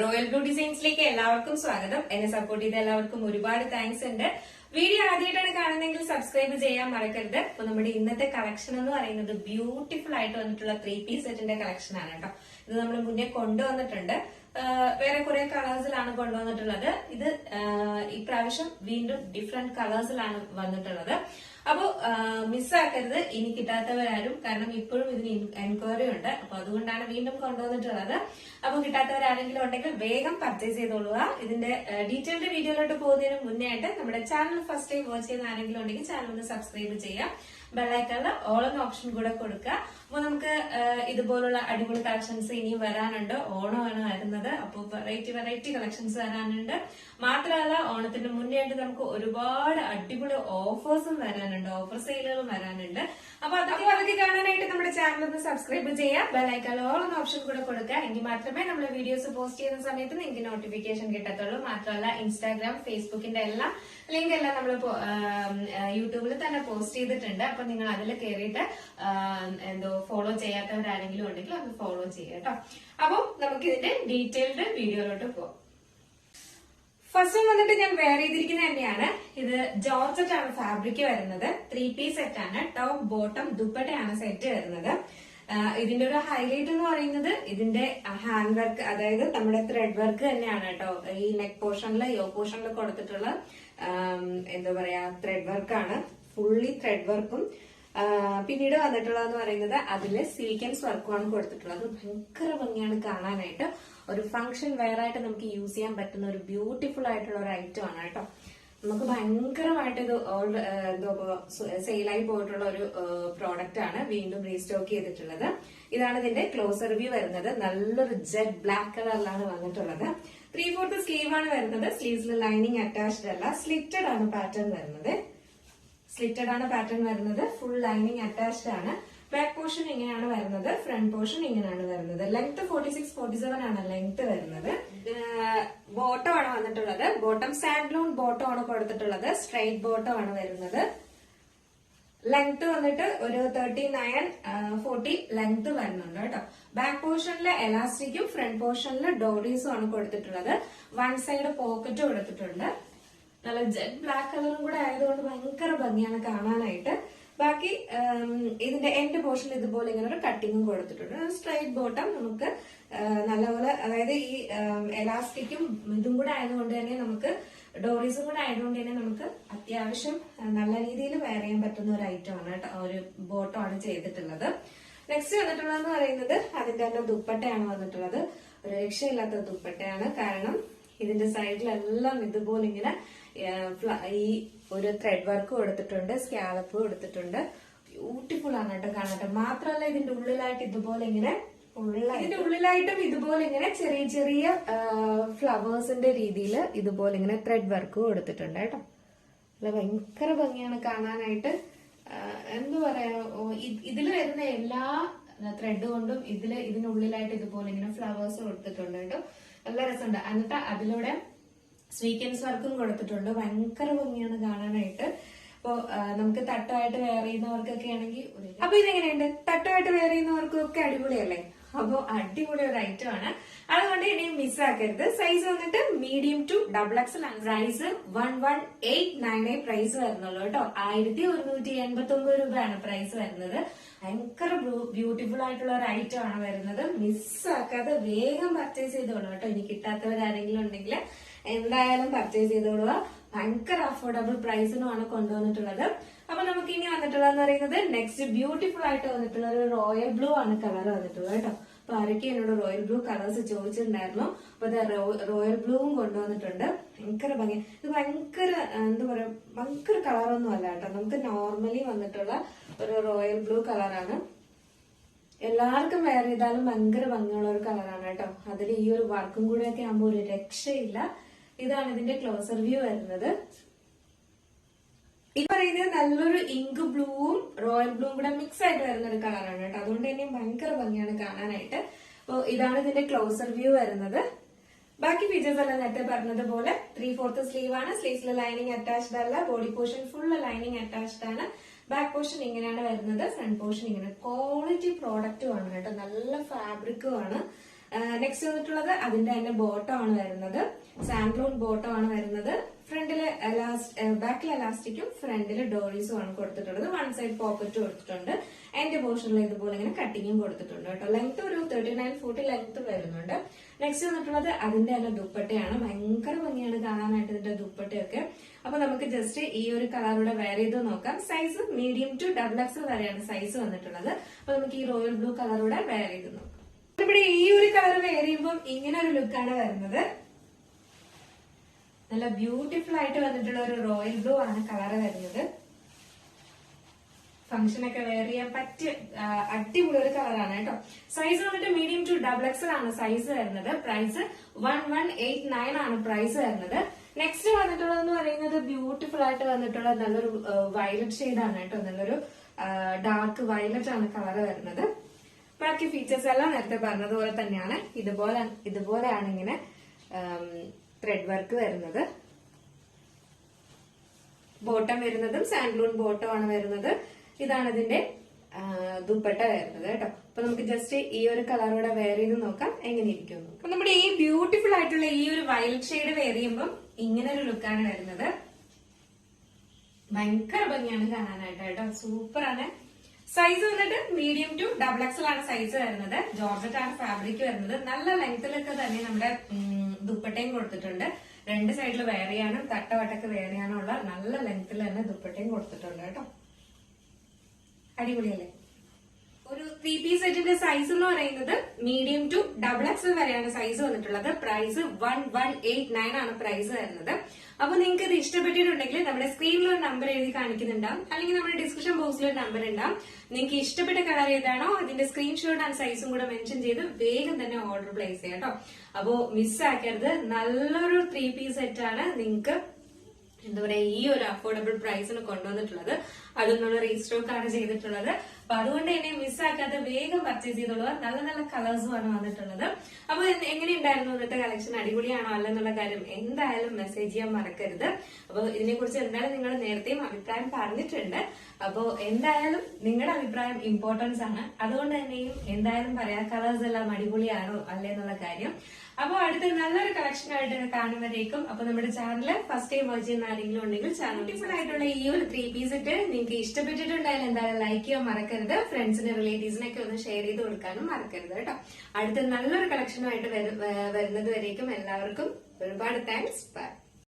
Royal blue ഡിസൈൻസിലേക്ക് എല്ലാവർക്കും സ്വാഗതം. എന്നെ സപ്പോർട്ട് ചെയ്ത എല്ലാവർക്കും ഒരുപാട് താങ്ക്സ് ഉണ്ട്. വീഡിയോ ആദ്യമായിട്ടാണ് കാണുന്നതെങ്കിൽ സബ്സ്ക്രൈബ് ചെയ്യാൻ മറക്കരുത്. അപ്പൊ നമ്മുടെ ഇന്നത്തെ കളക്ഷൻ എന്ന് പറയുന്നത് ബ്യൂട്ടിഫുൾ ആയിട്ട് വന്നിട്ടുള്ള 3 പീസ് സെറ്റിന്റെ കളക്ഷൻ ആണ് കേട്ടോ. ഇത് നമ്മൾ മുന്നേ കൊണ്ടുവന്നിട്ടുണ്ട്. വേറെ കുറെ കളേഴ്സിലാണ് കൊണ്ടുവന്നിട്ടുള്ളത്. ഇത് ഇപ്രാവശ്യം വീണ്ടും ഡിഫറെന്റ് കളേഴ്സിലാണ് വന്നിട്ടുള്ളത്. അപ്പോ മിസ്സാക്കരുത് ഇനി കിട്ടാത്തവരാരും, കാരണം ഇപ്പോഴും ഇതിന് എൻക്വയറി ഉണ്ട്. അപ്പൊ അതുകൊണ്ടാണ് വീണ്ടും കൊണ്ടുവന്നിട്ടുള്ളത്. അപ്പൊ കിട്ടാത്തവരാരെങ്കിലും ഉണ്ടെങ്കിൽ വേഗം പർച്ചേസ് ചെയ്തോളുക. ഇതിന്റെ ഡീറ്റെയിൽഡ് വീഡിയോയിലോട്ട് പോകുന്നതിന് മുന്നേ ആയിട്ട് നമ്മുടെ ചാനൽ ഫസ്റ്റ് ടൈം വാച്ച് ചെയ്യുന്ന ആരെങ്കിലും ഉണ്ടെങ്കിൽ ചാനൽ ഒന്ന് സബ്സ്ക്രൈബ് ചെയ്യാം. ബെല്ലൈക്കണിൽ ഓൾ എന്ന ഓപ്ഷൻ കൂടെ കൊടുക്കുക. അപ്പൊ നമുക്ക് ഇതുപോലുള്ള അടിപൊളി കളക്ഷൻസ് ഇനിയും വരാനുണ്ട്. ഓണമാണ് വരുന്നത്. അപ്പോൾ വെറൈറ്റി കളക്ഷൻസ് വരാനുണ്ട്. മാത്രമല്ല ഓണത്തിന് മുന്നേ ആയിട്ട് നമുക്ക് ഒരുപാട് അടിപൊളി ഓഫേഴ്സും വരാനുണ്ട്, ഓഫർ സെയിലുകളും വരാനുണ്ട്. അപ്പൊ അതൊക്കെ കാണാനായിട്ട് നമ്മുടെ ചാനൽ ഒന്ന് സബ്സ്ക്രൈബ് ചെയ്യാം. ബെല്ലൈക്കണിൽ ഓൾ എന്ന ഓപ്ഷൻ കൂടെ കൊടുക്കുക. എങ്കിൽ മാത്രമേ നമ്മൾ വീഡിയോസ് പോസ്റ്റ് ചെയ്യുന്ന സമയത്ത് നിങ്ങൾക്ക് നോട്ടിഫിക്കേഷൻ കിട്ടത്തുള്ളൂ. മാത്രമല്ല ഇൻസ്റ്റാഗ്രാം, ഫേസ്ബുക്കിന്റെ എല്ലാം ലിങ്ക് എല്ലാം നമ്മൾ യൂട്യൂബിൽ തന്നെ പോസ്റ്റ് ചെയ്തിട്ടുണ്ട്. അപ്പൊ നിങ്ങൾ അതിൽ കയറിയിട്ട് ഫോളോ ചെയ്യാത്തവരാരെങ്കിലും ഉണ്ടെങ്കിൽ അത് ഫോളോ ചെയ്യാം കേട്ടോ. അപ്പൊ നമുക്ക് ഇതിന്റെ ഡീറ്റെയിൽഡ് വീഡിയോയിലോട്ട് പോകാം. ഫസ്റ്റ് വന്നിട്ട് ഞാൻ വെയർ ചെയ്തിരിക്കുന്ന തന്നെയാണ്. ഇത് ജോർജറ്റ് ആണ് ഫാബ്രിക് വരുന്നത്. 3 പീസ് സെറ്റ് ആണ്. ടോപ്പ് ബോട്ടം ദുപ്പട്ടയാണ് സെറ്റ് വരുന്നത്. ഇതിന്റെ ഒരു ഹൈലൈറ്റ് എന്ന് പറയുന്നത് ഇതിന്റെ ഹാൻഡ് വർക്ക്, അതായത് നമ്മുടെ ത്രെഡ് വർക്ക് തന്നെയാണ് കേട്ടോ. ഈ നെക്ക് പോർഷനിൽ, യോ പോർഷനിൽ കൊടുത്തിട്ടുള്ള ത്രെഡ് വർക്കാണ്. ഫുള്ളി ത്രെഡ് വർക്കും പിന്നീട് വന്നിട്ടുള്ളതെന്ന് പറയുന്നത് അതില് സീക്വൻസ് വർക്കുമാണ് കൊടുത്തിട്ടുള്ളത്. ഭയങ്കര ഭംഗിയാണ് കാണാനായിട്ട്. ഒരു ഫംഗ്ഷൻ വെയർ ആയിട്ട് നമുക്ക് യൂസ് ചെയ്യാൻ പറ്റുന്ന ഒരു ബ്യൂട്ടിഫുൾ ആയിട്ടുള്ള ഒരു ഐറ്റം ആണ് കേട്ടോ. നമുക്ക് ഭയങ്കരമായിട്ട് ഇത് സെയിലായി പോയിട്ടുള്ള ഒരു പ്രോഡക്റ്റ് ആണ്. വീണ്ടും റീസ്റ്റോക്ക് ചെയ്തിട്ടുള്ളത്. ഇതാണ് ഇതിന്റെ ക്ലോസർ വ്യൂ വരുന്നത്. നല്ലൊരു ജെറ്റ് ബ്ലാക്ക് കളറിലാണ് വന്നിട്ടുള്ളത്. 3/4 സ്ലീവ് ആണ് വരുന്നത്. സ്ലീവ്സിൽ ലൈനിങ് അറ്റാച്ച്ഡ് അല്ല, സ്ലിറ്റഡ് ആണ് പാറ്റേൺ വരുന്നത്. ഫുൾ ലൈനിങ് അറ്റാച്ച്ഡ് ആണ്. ബാക്ക് പോർഷൻ ഇങ്ങനെയാണ് വരുന്നത്. ഫ്രണ്ട് പോർഷൻ ഇങ്ങനെയാണ് വരുന്നത്. ലെങ്ത് 46-47 ആണ് ലെങ്ത് വരുന്നത്. ബോട്ടം ആണ് വന്നിട്ടുള്ളത്. ബോട്ടം സാൻഡ്ലൂൺ ബോട്ടം ആണ് കൊടുത്തിട്ടുള്ളത്. സ്ട്രൈറ്റ് ബോട്ടം ആണ് വരുന്നത്. ലെങ്ത് വന്നിട്ട് ഒരു 39-40 ലെങ്ത് വരുന്നുണ്ട് കേട്ടോ. ബാക്ക് പോർഷനിൽ എലാസ്റ്റിക്കും ഫ്രണ്ട് പോർഷനിൽ ഡോറീസും ആണ് കൊടുത്തിട്ടുള്ളത്. വൺ സൈഡ് പോക്കറ്റ് കൊടുത്തിട്ടുണ്ട്. നല്ല ജെറ്റ് ബ്ലാക്ക് കളറും കൂടെ ആയതുകൊണ്ട് ഭയങ്കര ഭംഗിയാണ് കാണാനായിട്ട്. ബാക്കി ഇതിന്റെ എൻഡ് പോർഷനിൽ ഇതുപോലെ ഇങ്ങനെ ഒരു കട്ടിങ്ങും കൊടുത്തിട്ടുണ്ട്. സ്ട്രൈറ്റ് ബോട്ടം നമുക്ക് നല്ലപോലെ, അതായത് ഈ എലാസ്റ്റിക്കും ഇതും കൂടെ ആയതുകൊണ്ട് തന്നെ നമുക്ക് ഡോറീസും കൂടെ ആയതുകൊണ്ട് തന്നെ നമുക്ക് അത്യാവശ്യം നല്ല രീതിയിൽ വെയർ ചെയ്യാൻ പറ്റുന്ന ഒരു ഐറ്റം ആണ് കേട്ടോ. ഒരു ബോട്ടം ആണ് ചെയ്തിട്ടുള്ളത്. നെക്സ്റ്റ് വന്നിട്ടുള്ളതെന്ന് പറയുന്നത് അതിന്റെ തന്നെ ദുപ്പട്ടയാണ് വന്നിട്ടുള്ളത്. ഒരു രക്ഷയില്ലാത്ത ദുപ്പട്ടയാണ്. കാരണം ഇതിന്റെ സൈഡിലെല്ലാം ഇതുപോലെ ഇങ്ങനെ ഈ ഒരു ത്രെഡ് വർക്ക് കൊടുത്തിട്ടുണ്ട്, സ്കാലപ്പ് കൊടുത്തിട്ടുണ്ട്. ബ്യൂട്ടിഫുൾ ആണ് കേട്ടോ കാണട്ടെ. മാത്രമല്ല ഇതിന്റെ ഉള്ളിലായിട്ട് ഇതുപോലെ ഇങ്ങനെ ചെറിയ ചെറിയ ഫ്ലവേഴ്സിന്റെ രീതിയിൽ ഇതുപോലെ ഇങ്ങനെ ത്രെഡ് വർക്ക് കൊടുത്തിട്ടുണ്ട് കേട്ടോ. അല്ല ഭയങ്കര ഭംഗിയാണ് കാണാനായിട്ട്. എന്താ പറയാ, ഇതിൽ വരുന്ന എല്ലാ ത്രെഡ് കൊണ്ടും ഇതിനുള്ളിലായിട്ട് ഇതുപോലെ ഇങ്ങനെ ഫ്ലവേഴ്സ് കൊടുത്തിട്ടുണ്ട് കേട്ടോ. നല്ല രസമുണ്ട്. എന്നിട്ട് അതിലൂടെ സ്വീക്വൻസ് വർക്കും കൊടുത്തിട്ടുണ്ട്. ഭയങ്കര ഭംഗിയാണ് കാണാനായിട്ട്. അപ്പോ നമുക്ക് തട്ടമായിട്ട് വെയർ ചെയ്യുന്നവർക്കൊക്കെ ആണെങ്കിൽ, അപ്പൊ ഇതെങ്ങനെയുണ്ട്? തട്ടമായിട്ട് വെയർ ചെയ്യുന്നവർക്കൊക്കെ അടിപൊളിയല്ലേ? അപ്പൊ അടിപൊളി ഒരു ഐറ്റം ആണ്. അതുകൊണ്ട് ഇനി മിസ്സാക്കരുത്. സൈസ് വന്നിട്ട് മീഡിയം ടു XXL ആണ്. പ്രൈസ് 11,898 പ്രൈസ് വരുന്നുള്ളൂ കേട്ടോ. 1,189 രൂപയാണ് പ്രൈസ് വരുന്നത്. ഭയങ്കര ബ്യൂട്ടിഫുൾ ആയിട്ടുള്ള ഒരു ഐറ്റം ആണ് വരുന്നത്. മിസ്സാക്കാതെ വേഗം പർച്ചേസ് ചെയ്തോളൂ കേട്ടോ. ഇനി കിട്ടാത്തവരാരെങ്കിലും ഉണ്ടെങ്കിൽ എന്തായാലും പർച്ചേസ് ചെയ്തോളുക. ഭയങ്കര അഫോർഡബിൾ പ്രൈസിനുമാണ് കൊണ്ടുവന്നിട്ടുള്ളത്. അപ്പൊ നമുക്ക് ഇനി വന്നിട്ടുള്ളതെന്ന് പറയുന്നത് നെക്സ്റ്റ് ബ്യൂട്ടിഫുൾ ആയിട്ട് വന്നിട്ടുള്ള ഒരു റോയൽ ബ്ലൂ ആണ് കളർ വന്നിട്ടുള്ളത് കേട്ടോ. അപ്പൊ ആരൊക്കെ എന്നോട് റോയൽ ബ്ലൂ കളേഴ്സ് ചോദിച്ചിട്ടുണ്ടായിരുന്നു. അപ്പൊ ഇത് റോയൽ ബ്ലൂവും കൊണ്ടുവന്നിട്ടുണ്ട്. ഭയങ്കര ഭംഗി. ഇത് ഭയങ്കര ഭയങ്കര കളറൊന്നും അല്ല കേട്ടോ. നമുക്ക് നോർമലി വന്നിട്ടുള്ള ഒരു റോയൽ ബ്ലൂ കളറാണ്. എല്ലാവർക്കും വെയർ ചെയ്താലും ഭയങ്കര ഭംഗിയുള്ള ഒരു കളറാണ് കേട്ടോ. അതിൽ ഈ ഒരു വർക്കും കൂടെ ഒക്കെ ആകുമ്പോൾ ഒരു രക്ഷയില്ല. ഇതാണ് ഇതിന്റെ ക്ലോസർ വ്യൂ വരുന്നത്. ഈ പറയുന്നത് നല്ലൊരു ഇങ്ക് ബ്ലൂവും റോയൽ ബ്ലൂവും കൂടെ മിക്സ് ആയിട്ട് വരുന്ന ഒരു കളറാണ് കേട്ടോ. അതുകൊണ്ട് തന്നെ ഭയങ്കര ഭംഗിയാണ് കാണാനായിട്ട്. അപ്പൊ ഇതാണ് ഇതിന്റെ ക്ലോസർ വ്യൂ വരുന്നത്. ബാക്കി ഫീച്ചേഴ്സ് എല്ലാം നേരത്തെ പറഞ്ഞതുപോലെ 3/4 സ്ലീവ് ആണ്. സ്ലീവ്സിൽ ലൈനിങ് അറ്റാച്ച്ഡ് അല്ല. Body portion full lining attached ആണ്. ബാക്ക് പോർഷൻ ഇങ്ങനെയാണ് വരുന്നത്. ഫ്രണ്ട് പോർഷൻ ഇങ്ങനെ. ക്വാളിറ്റി പ്രോഡക്റ്റും ആണ് കേട്ടോ. നല്ല ഫാബ്രിക്കും ആണ്. നെക്സ്റ്റ് വന്നിട്ടുള്ളത് അതിന്റെ തന്നെ ബോട്ടം ആണ് വരുന്നത്. സാൻഡ്ലൂൺ ബോട്ടം ആണ് വരുന്നത്. ഫ്രണ്ടില് ബാക്കിൽ എലാസ്റ്റിക്കും ഫ്രണ്ടില് ഡോറീസും ആണ് കൊടുത്തിട്ടുള്ളത്. വൺ സൈഡ് പോക്കറ്റ് കൊടുത്തിട്ടുണ്ട്. എന്റെ പോർഷനിൽ ഇതുപോലെ ഇങ്ങനെ കട്ടിങ്ങും കൊടുത്തിട്ടുണ്ട് കേട്ടോ. ലെങ്ത് ഒരു 39-40 ലെങ്ത് വരുന്നുണ്ട്. നെക്സ്റ്റ് വന്നിട്ടുള്ളത് അതിന്റെ തന്നെ ദുപ്പട്ടയാണ്. ഭയങ്കര ഭംഗിയാണ് കാണാനായിട്ട് ഇതിന്റെ ദുപ്പട്ടയൊക്കെ. അപ്പൊ നമുക്ക് ജസ്റ്റ് ഈ ഒരു കളറൂടെ വെയർ ചെയ്ത് നോക്കാം. സൈസ് മീഡിയം ടു XXL വരെയാണ് സൈസ് വന്നിട്ടുള്ളത്. അപ്പൊ നമുക്ക് ഈ റോയൽ ബ്ലൂ കളറൂടെ വെയർ ചെയ്ത് നോക്കാം. ഇവിടെ ഈ ഒരു കളർ വെയർ ചെയ്യുമ്പോൾ ഇങ്ങനെ ഒരു ലുക്കാണ് വരുന്നത്. നല്ല ബ്യൂട്ടിഫുൾ ആയിട്ട് വന്നിട്ടുള്ള ഒരു റോയൽ ബ്ലൂ ആണ് കളർ വരുന്നത്. ഫംഗ്ഷനൊക്കെ വെയർ ചെയ്യാൻ പറ്റിയ അടിപൊളി ഒരു കളറാണ് കേട്ടോ. സൈസ് വന്നിട്ട് മീഡിയം ടു XXL ആണ് സൈസ് വരുന്നത്. പ്രൈസ് 1189 ആണ് പ്രൈസ് വരുന്നത്. നെക്സ്റ്റ് വന്നിട്ടുള്ളതെന്ന് പറയുന്നത് ബ്യൂട്ടിഫുൾ ആയിട്ട് വന്നിട്ടുള്ള നല്ലൊരു വയലറ്റ് ഷെയ്ഡാണ് കേട്ടോ. നല്ലൊരു ഡാർക്ക് വയലറ്റ് ആണ് കളർ വരുന്നത്. ബാക്കി ഫീച്ചേഴ്സ് എല്ലാം നേരത്തെ പറഞ്ഞതുപോലെ തന്നെയാണ്. ഇതുപോലെയാണ് ഇങ്ങനെ ത്രെഡ് വർക്ക് വരുന്നത്. ബോട്ടം വരുന്നതും സാൻഡ്ലൂൺ ബോട്ടം ആണ് വരുന്നത്. ഇതാണ് ഇതിന്റെ ദുപ്പട്ട വരുന്നത് കേട്ടോ. അപ്പൊ നമുക്ക് ജസ്റ്റ് ഈ ഒരു കളറോടെ വെയർ ചെയ്ത് നോക്കാം എങ്ങനെ ഇരിക്കും. അപ്പൊ നമ്മുടെ ഈ ബ്യൂട്ടിഫുൾ ആയിട്ടുള്ള ഈ ഒരു വയലറ്റ് ഷെയ്ഡ് വെയർ ചെയ്യുമ്പോൾ ഇങ്ങനെ ഒരു ലുക്കാണ് വരുന്നത്. ഭയങ്കര ഭംഗിയാണ് കാണാനായിട്ട് കേട്ടോ. സൂപ്പർ ആണ്. സൈസ് വന്നിട്ട് മീഡിയം ടു XXL ആണ് സൈസ് വരുന്നത്. ജോർജറ്റ് ആണ് ഫാബ്രിക് വരുന്നത്. നല്ല ലെങ്തിലൊക്കെ തന്നെ നമ്മുടെ ദുപ്പട്ടയും കൊടുത്തിട്ടുണ്ട്. രണ്ട് സൈഡിൽ വെയർ ചെയ്യാനും തട്ടവട്ടൊക്കെ വെയർ ചെയ്യാനുള്ള നല്ല ലെങ്തിൽ തന്നെ ദുപ്പട്ടയും കൊടുത്തിട്ടുണ്ട് കേട്ടോ. അടിപൊളിയല്ലേ. ഒരു 3 പീസ് സെറ്റിന്റെ സൈസ് എന്ന് പറയുന്നത് മീഡിയം ടു XXL വരെയാണ് സൈസ് വന്നിട്ടുള്ളത്. പ്രൈസ് 1189 ആണ് പ്രൈസ് വരുന്നത്. അപ്പൊ നിങ്ങൾക്ക് ഇത് ഇഷ്ടപ്പെട്ടിട്ടുണ്ടെങ്കിൽ നമ്മുടെ സ്ക്രീനിൽ ഒരു നമ്പർ എഴുതി കാണിക്കുന്നുണ്ടാവും, അല്ലെങ്കിൽ നമ്മുടെ ഡിസ്ക്രിപ്ഷൻ ബോക്സിൽ ഒരു നമ്പർ ഉണ്ടാവും. നിങ്ങൾക്ക് ഇഷ്ടപ്പെട്ട കളർ ഏതാണോ അതിന്റെ സ്ക്രീൻഷോട്ട് ആൻഡ് സൈസും കൂടെ മെൻഷൻ ചെയ്ത് വേഗം തന്നെ ഓർഡർ പ്ലേസ് ചെയ്യാം കേട്ടോ. അപ്പോ മിസ്സാക്കരുത്. നല്ലൊരു 3 പീസ് സെറ്റ് ആണ് നിങ്ങൾക്ക് എന്താ പറയാ ഈ ഒരു അഫോർഡബിൾ പ്രൈസിന് കൊണ്ടുവന്നിട്ടുള്ളത്. അതൊന്നുള്ള റീസ്റ്റോക്ക് ആണ് ചെയ്തിട്ടുള്ളത്. അപ്പൊ അതുകൊണ്ട് തന്നെ മിസ്സാക്കാതെ വേഗം പർച്ചേസ് ചെയ്തോളുക. നല്ല നല്ല കളേഴ്സുമാണ് വന്നിട്ടുള്ളത്. അപ്പൊ എങ്ങനെയുണ്ടായിരുന്നു ഇന്നത്തെ കളക്ഷൻ? അടിപൊളിയാണോ അല്ലെന്നുള്ള കാര്യം എന്തായാലും മെസ്സേജ് ചെയ്യാൻ മറക്കരുത്. അപ്പൊ ഇതിനെ കുറിച്ച് എന്തായാലും നിങ്ങൾ നേരത്തെയും അഭിപ്രായം പറഞ്ഞിട്ടുണ്ട്. അപ്പോ എന്തായാലും നിങ്ങളുടെ അഭിപ്രായം ഇമ്പോർട്ടൻസ് ആണ്. അതുകൊണ്ട് തന്നെയും എന്തായാലും പറയാം കളേഴ്സ് എല്ലാം അടിപൊളിയാണോ അല്ലേ എന്നുള്ള കാര്യം. അപ്പൊ അടുത്ത നല്ലൊരു കളക്ഷൻ ആയിട്ട് കാണുമ്പോഴേക്കും അപ്പൊ നമ്മുടെ ചാനല് ഫസ്റ്റ് ടൈം വാച്ച് ചെയ്യുന്ന ആരെങ്കിലും ഉണ്ടെങ്കിൽ ചാനൽ ബ്യൂട്ടിഫുൾ ആയിട്ടുള്ള ഈ ഒരു 3 പീസ് ഇട്ട് നിങ്ങൾക്ക് ഇഷ്ടപ്പെട്ടിട്ടുണ്ടായാലും എന്തായാലും ലൈക്ക് ചെയ്യാൻ മറക്കരുത്. ഫ്രണ്ട്സിന് റിലേറ്റീവ്സിനൊക്കെ ഒന്ന് ഷെയർ ചെയ്ത് കൊടുക്കാനും മറക്കരുത് കേട്ടോ. അടുത്ത നല്ലൊരു കളക്ഷനുമായിട്ട് വരുന്നത് വരേക്കും എല്ലാവർക്കും ഒരുപാട് താങ്ക്സ്. ബൈ.